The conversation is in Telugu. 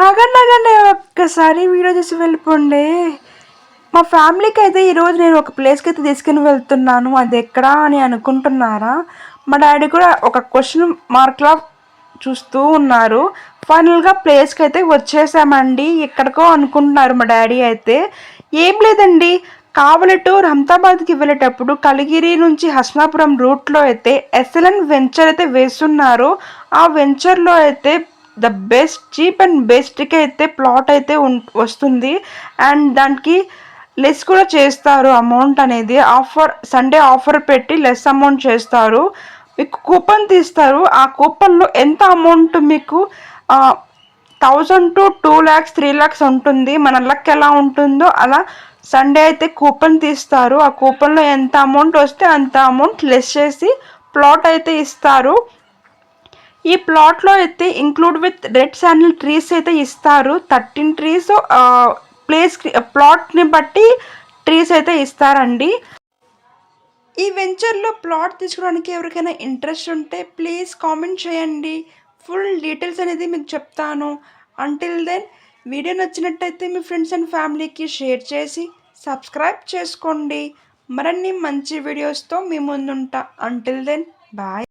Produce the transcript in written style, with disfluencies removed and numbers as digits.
ఆగండి ఆగండి, ఒక్కసారి వీడియో చూసి వెళ్ళిపోండి. మా ఫ్యామిలీకి అయితే ఈరోజు నేను ఒక ప్లేస్కి అయితే తీసుకుని వెళ్తున్నాను. అది ఎక్కడా అని అనుకుంటున్నారా? మా డాడీ కూడా ఒక క్వశ్చన్ మార్క్లా చూస్తూ ఉన్నారు. ఫైనల్గా ప్లేస్కి అయితే వచ్చేసామండి. ఎక్కడికో అనుకుంటున్నారు మా డాడీ అయితే. ఏం లేదండి, కావలి టు రహమతాబాద్కి వెళ్ళేటప్పుడు కలిగిరి నుంచి హస్నాపురం రూట్లో అయితే ఎస్ఎల్ఎన్ వెంచర్ అయితే వేస్తున్నారు. ఆ వెంచర్లో అయితే ద బెస్ట్ చీప్ అండ్ బెస్ట్కి అయితే ప్లాట్ అయితే వస్తుంది. అండ్ దానికి లెస్ కూడా చేస్తారు అమౌంట్ అనేది. ఆఫర్ సండే ఆఫర్ పెట్టి లెస్ అమౌంట్ చేస్తారు. మీకు కూపన్ తీస్తారు. ఆ కూపన్లో ఎంత అమౌంట్ మీకు 1000 to 2 lakhs 3 lakhs ఉంటుంది. మన లక్ ఎలా ఉంటుందో అలా సండే అయితే కూపన్ తీస్తారు. ఆ కూపన్లో ఎంత అమౌంట్ వస్తే అంత అమౌంట్ లెస్ చేసి ప్లాట్ అయితే ఇస్తారు. ఈ ప్లాట్లో అయితే include with red sandal trees అయితే ఇస్తారు. 13 ట్రీస్ ప్లేస్ ప్లాట్ని బట్టి ట్రీస్ అయితే ఇస్తారండి. ఈ వెంచర్లో ప్లాట్ తీసుకోవడానికి ఎవరికైనా ఇంట్రెస్ట్ ఉంటే ప్లీజ్ కామెంట్ చేయండి. ఫుల్ డీటెయిల్స్ అనేది మీకు చెప్తాను. అంటిల్ దెన్, వీడియో నచ్చినట్టయితే మీ ఫ్రెండ్స్ అండ్ ఫ్యామిలీకి షేర్ చేసి సబ్స్క్రైబ్ చేసుకోండి. మరిన్ని మంచి వీడియోస్తో మీ ముందుంటా. Until then, bye.